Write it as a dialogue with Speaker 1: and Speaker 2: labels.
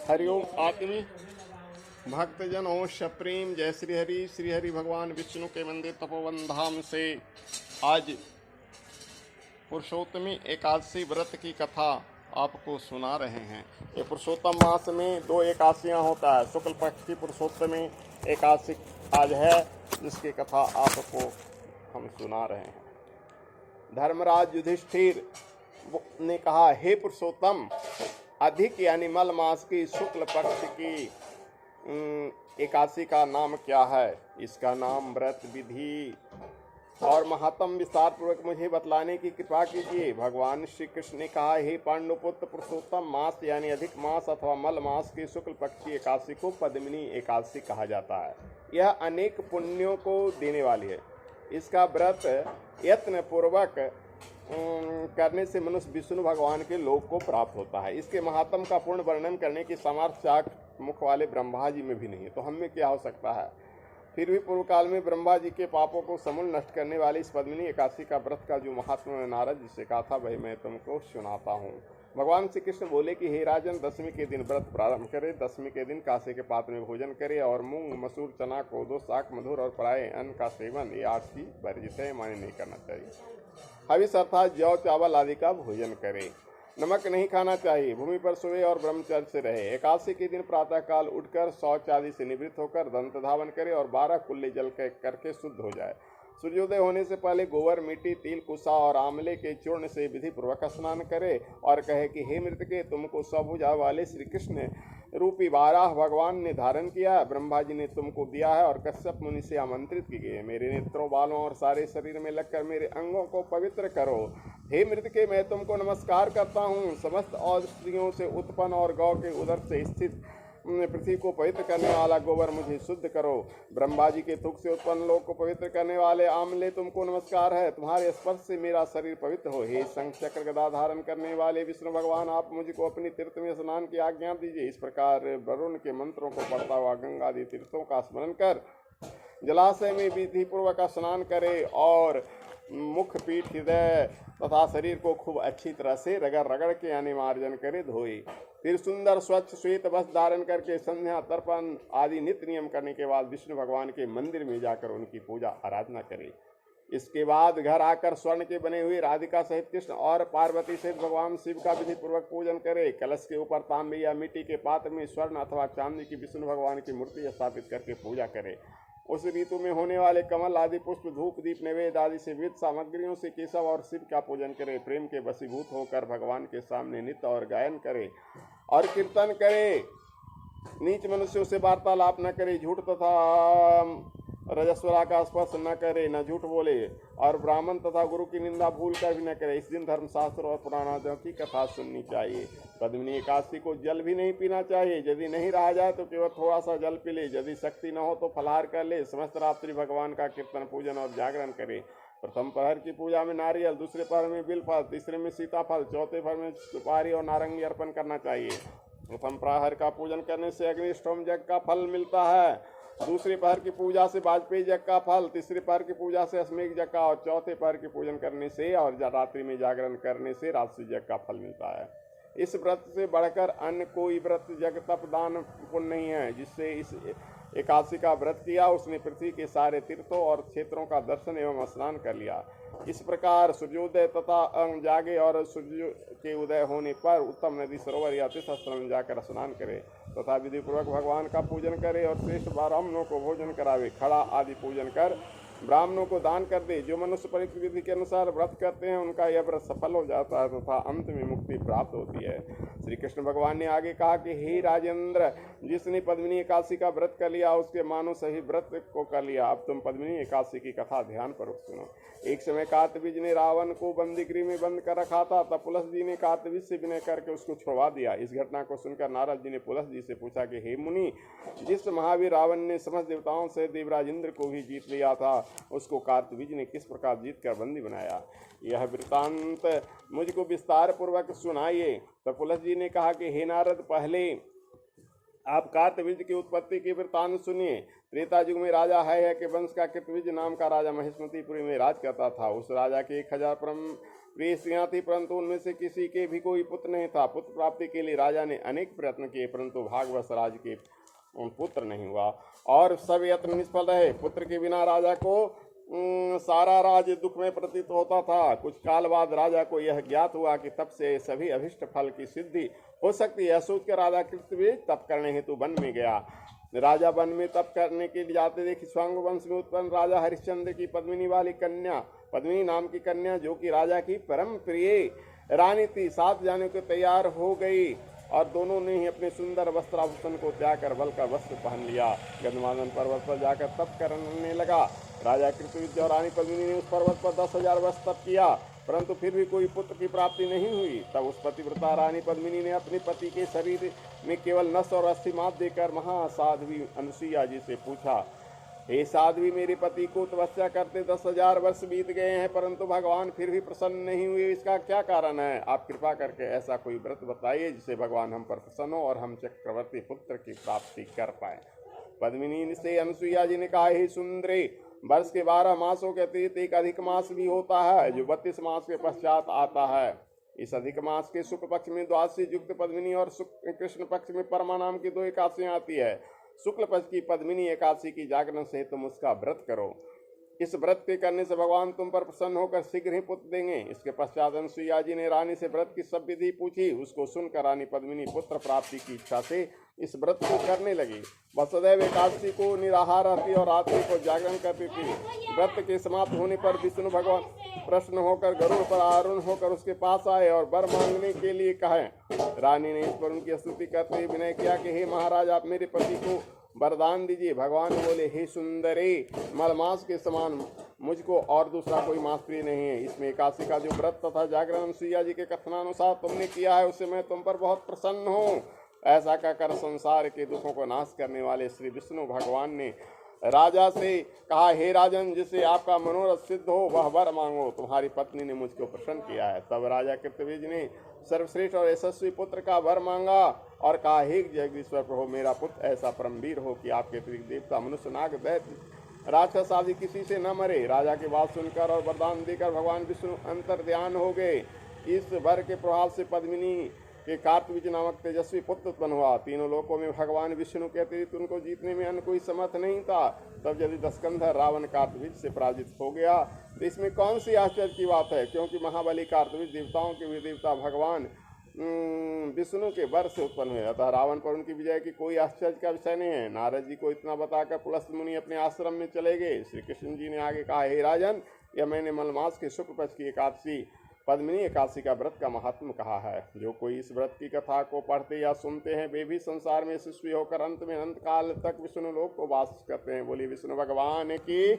Speaker 1: हरिओम आत्मी भक्तजन हो सप्रेम जय श्री हरि भगवान विष्णु के मंदिर तपोवन धाम से आज पुरुषोत्तमी एकादशी व्रत की कथा आपको सुना रहे हैं। ये पुरुषोत्तम मास में 2 एकादशियां होता है। शुक्ल पक्ष की पुरुषोत्तमी एकादशी आज है, जिसकी कथा आपको हम सुना रहे हैं। धर्मराज युधिष्ठिर ने कहा, हे पुरुषोत्तम, अधिक यानी मल मास की शुक्ल पक्ष की एकादशी का नाम क्या है? इसका नाम व्रत विधि और महात्म विस्तार पूर्वक मुझे बतलाने की कृपा कीजिए। भगवान श्री कृष्ण ने कहा, हे पांडुपुत्र, पुरुषोत्तम मास यानी अधिक मास अथवा मल मास की शुक्ल पक्ष की एकादशी को पद्मिनी एकादशी कहा जाता है। यह अनेक पुण्यों को देने वाली है। इसका व्रत यत्न पूर्वक करने से मनुष्य विष्णु भगवान के लोक को प्राप्त होता है। इसके महात्म का पूर्ण वर्णन करने की सामर्थ्य मुख वाले ब्रह्मा जी में भी नहीं है, तो हम में क्या हो सकता है। फिर भी पूर्व काल में ब्रह्मा जी के पापों को समूल नष्ट करने वाली इस पद्मिनी एकादशी का व्रत का जो महात्मा ने नारद जी से कहा था, वही मैं तुमको सुनाता हूँ। भगवान श्री कृष्ण बोले कि हे राजन, दशमी के दिन व्रत प्रारंभ करे। दशमी के दिन कासे के पात्र में भोजन करे और मूंग, मसूर, चना, कोदो, शाक, मधुर और पराये अन्न का सेवन, ये 8 चीज वर्जित है, माने नहीं करना चाहिए। हविष अर्थात जौ, चावल आदि का भोजन करे। नमक नहीं खाना चाहिए। भूमि पर सोए और ब्रह्मचर्य से रहे। एकादशी के दिन प्रातः काल उठकर शौच आदि से निवृत्त होकर दंत धावन करे और 12 कुल्ले जल करके शुद्ध हो जाए। सूर्योदय होने से पहले गोबर, मिट्टी, तिल, कुसा और आंवले के चूर्ण से विधि पूर्वक स्नान करे और कहे कि हे मृतके, तुमको स्वभुजा वाले श्री कृष्ण रूपी वाराह भगवान ने धारण किया। ब्रह्मा जी ने तुमको दिया है और कश्यप मुनि से आमंत्रित की गई है। मेरे नेत्रों, बालों और सारे शरीर में लगकर मेरे अंगों को पवित्र करो। हे मृतके, मैं तुमको नमस्कार करता हूँ। समस्त औषधियों से उत्पन्न और गौ के उदर से स्थित पृथ्वी को पवित्र करने वाला गोबर मुझे शुद्ध करो। ब्रह्मा जी के थूक से उत्पन्न लोक को पवित्र करने वाले आमले, तुमको नमस्कार है। तुम्हारे स्पर्श से मेरा शरीर पवित्र हो। हे शंख चक्र गदा धारण करने वाले विष्णु भगवान, आप मुझको अपनी तीर्थ में स्नान की आज्ञा दीजिए। इस प्रकार वरुण के मंत्रों को पढ़ता हुआ गंगा आदि तीर्थों का स्मरण कर जलाशय में विधि पूर्वक स्नान करे और मुख, पीठ, हृदय तथा शरीर को खूब अच्छी तरह से रगड़ रगड़ के यानी मार्जन करे, धोए। फिर सुंदर स्वच्छ श्वेत वस्त्र धारण करके संध्या, तर्पण आदि नित्य नियम करने के बाद विष्णु भगवान के मंदिर में जाकर उनकी पूजा आराधना करे। इसके बाद घर आकर स्वर्ण के बने हुए राधिका सहित कृष्ण और पार्वती सहित भगवान शिव का विधि पूर्वक पूजन करे। कलश के ऊपर तांबे या मिट्टी के पात्र में स्वर्ण अथवा चांदी की विष्णु भगवान की मूर्ति स्थापित करके पूजा करे। उस ऋतु में होने वाले कमल आदि पुष्प, धूप, दीप, नैवेद्य आदि से विविध सामग्रियों से केशव और शिव का पूजन करे। प्रेम के वशीभूत होकर भगवान के सामने नृत्य और गायन करे और कीर्तन करे। नीच मनुष्यों से वार्तालाप न करे। झूठ तथा रजस्वला का स्पर्श न करे, न झूठ बोले और ब्राह्मण तथा गुरु की निंदा भूल कर भी न करे। इस दिन धर्मशास्त्र और पुराणादियों की कथा सुननी चाहिए। पद्मिनी एकादशी को जल भी नहीं पीना चाहिए। यदि नहीं रहा जाए तो केवल थोड़ा सा जल पी ले। यदि शक्ति न हो तो फलाहार कर ले। समस्त रात्रि भगवान का कीर्तन, पूजन और जागरण करे। प्रथम पहर की पूजा में नारियल, दूसरे पहर में बिलफल, तीसरे में सीताफल, चौथे पहर में सुपारी और नारंगी अर्पण करना चाहिए। प्रथम प्रहर का पूजन करने से अग्निष्टोम यज्ञ का फल मिलता है। दूसरे पहर की पूजा से वाजपेयी यज्ञ का फल, तीसरे पहर की पूजा से अश्वमेघ यज्ञ का और चौथे पहर की पूजन करने से और रात्रि में जागरण करने से राजसूय यज्ञ का फल मिलता है। इस व्रत से बढ़कर अन्य कोई व्रत, जग, तप, दान, पुण्य नहीं है। जिससे इस एकादशी का व्रत किया, उसने पृथ्वी के सारे तीर्थों और क्षेत्रों का दर्शन एवं स्नान कर लिया। इस प्रकार सूर्योदय तथा जागे और सूर्य के उदय होने पर उत्तम नदी, सरोवर या तीर्थस्थल में जाकर स्नान करे तथा विधि पूर्वक भगवान का पूजन करे और श्रेष्ठ ब्राह्मणों को भोजन करावे। खड़ा आदि पूजन कर ब्राह्मणों को दान कर दे। जो मनुष्य पवित्र विधि के अनुसार व्रत करते हैं, उनका यह व्रत सफल हो जाता है तथा अंत में मुक्ति प्राप्त होती है। श्री कृष्ण भगवान ने आगे कहा कि हे राजेंद्र, जिसने पद्मिनी एकादशी का व्रत कर लिया, उसके मानो सही व्रत को कर लिया। अब तुम पद्मिनी एकादशी की कथा ध्यान पूर्वक सुनो। एक समय कार्तवीज ने रावण को बंदीगृह में बंद कर रखा था। तब पुलस जी ने कार्तवीज से विनय करके उसको छुड़वा दिया। इस घटना को सुनकर नारद जी ने पुलस जी से पूछा कि हे मुनि, जिस महावीर रावण ने समस्त देवताओं से देवराज इंद्र को भी जीत लिया था, उसको कार्तवीज ने किस प्रकार जीत कर बंदी बनाया? यह वृत्तांत मुझको विस्तार पूर्वक सुनाइए। तो पुलस जी ने कहा कि हे नारद, पहले आप कार्तवीज की उत्पत्ति के वृत्तांत सुनिए। त्रेता युग में राजा है के वंश का कृतविज नाम का राजा महेशमतीपुरी में राज करता था। उस राजा के 1000 परम प्रिय स्त्रियां थी, परंतु उनमें से किसी के भी कोई पुत्र नहीं था। पुत्र प्राप्ति के लिए राजा ने अनेक प्रयत्न किए, परंतु भाग्यवश राज के पुत्र नहीं हुआ और सब यत्न निष्फल रहे। पुत्र के बिना राजा को सारा राज्य दुख में प्रतीत होता था। कुछ काल बाद राजा को यह ज्ञात हुआ कि तप से सभी अभिष्ट फल की सिद्धि हो सकती है। सोच कर राजा कृतवीर तप करने हेतु वन में गया। राजा वन में तप करने के लिए जाते देख स्वांग वंश में उत्पन्न राजा हरिश्चंद्र की पद्मिनी वाली कन्या, पद्मिनी नाम की कन्या, जो कि राजा की परम प्रिय रानी थी, साथ जाने को तैयार हो गई और दोनों ने ही अपने सुंदर वस्त्राभूषण को त्याग कर बल का वस्त्र पहन लिया। गंधमादन पर्वत पर जाकर तप करने लगा। राजा कृतविद्य और रानी पद्मिनी ने उस पर्वत पर 10,000 वर्ष तप किया, परंतु फिर भी कोई पुत्र की प्राप्ति नहीं हुई। तब उस पतिव्रता रानी पद्मिनी ने अपने पति के शरीर में केवल नस और अस्थि मांस देकर महासाध्वी अनुसुईया जी से पूछा, हे साध्वी, मेरे पति को तपस्या करते 10,000 वर्ष बीत गए हैं, परंतु भगवान फिर भी प्रसन्न नहीं हुए, इसका क्या कारण है? आप कृपा करके ऐसा कोई व्रत बताइए जिससे भगवान हम पर प्रसन्न हो और हम चक्रवर्ती पुत्र की प्राप्ति कर पाए। पद्मिनी से अनुसुईया जी ने कहा, हे सुंदरी, वर्ष के 12 मासों के अतिरिक्त एक अधिक मास भी होता है, जो 32 मास के पश्चात आता है। इस अधिक मास के शुक्ल पक्ष में द्वादशी युक्त पद्मिनी और कृष्ण पक्ष में परमा नाम की 2 एकादशियां आती है। शुक्ल पक्ष की पद्मिनी एकादशी की जागरण से तुम उसका व्रत करो। इस व्रत के करने से भगवान तुम पर प्रसन्न होकर शीघ्र ही पुत्र देंगे। इसके पश्चात अनुसुईया जी ने रानी से व्रत की सब विधि पूछी। उसको सुनकर रानी पद्मिनी पुत्र प्राप्ति की इच्छा से इस व्रत को करने लगी। वह सदैव एकादशी को निराहार रहती और रात्रि को जागरण करती थी। व्रत के समाप्त होने पर विष्णु भगवान प्रसन्न होकर गरुड़ पर आरूढ़ होकर उसके पास आए और वर मांगने के लिए कहे। रानी ने इस पर उनकी स्तुति करते हुए विनय किया कि हे महाराज, आप मेरे पति को वरदान दीजिए। भगवान बोले, हे सुंदरी, मलमास के समान मुझको और दूसरा कोई मास प्रिय नहीं है। इसमें एकादशी का जो व्रत तथा जागरण अनुसुईया जी के कथनानुसार तुमने किया है, उससे मैं तुम पर बहुत प्रसन्न हूँ। ऐसा कहकर संसार के दुखों को नाश करने वाले श्री विष्णु भगवान ने राजा से कहा, हे राजन, जिससे आपका मनोरथ सिद्ध हो वह वर मांगो। तुम्हारी पत्नी ने मुझको प्रसन्न किया है। तब राजा कृतविज ने सर्वश्रेष्ठ और यशस्वी पुत्र का वर मांगा और कहा, हे जगदीश्वर प्रभु, मेरा पुत्र ऐसा परमवीर हो कि आपके अतिरिक्त देवता, मनुष्य, नाग, दैत्य, राक्षस आदि किसी से न मरे। राजा की बात सुनकर और वरदान देकर भगवान विष्णु अंतर ध्यान हो गए। इस वर के प्रभाव से पद्मिनी के कार्तवीज नामक तेजस्वी पुत्र उत्पन्न हुआ। तीनों लोकों में भगवान विष्णु के अतिरिक्त उनको जीतने में अन्य कोई समर्थ नहीं था। तब यदि दस्कंधर रावण कार्तवीज से पराजित हो गया तो इसमें कौन सी आश्चर्य की बात है, क्योंकि महाबली कार्तवीज देवताओं के भी देवता भगवान विष्णु के वर से उत्पन्न हुए। अतः रावण पर उनकी विजय की कोई आश्चर्य का विषय नहीं है। नारद जी को इतना बताकर पुलस्त मुनि अपने आश्रम में चले गए। श्री कृष्ण जी ने आगे कहा, हे राजन, यह मैंने मलमास के शुक्ल पक्ष की एकादशी पद्मिनी एकादशी का व्रत का महात्म कहा है। जो कोई इस व्रत की कथा को पढ़ते या सुनते हैं, वे भी संसार में यशस्वी होकर अंत में अनंत काल तक विष्णु लोक को वास करते हैं। बोलिए विष्णु भगवान की।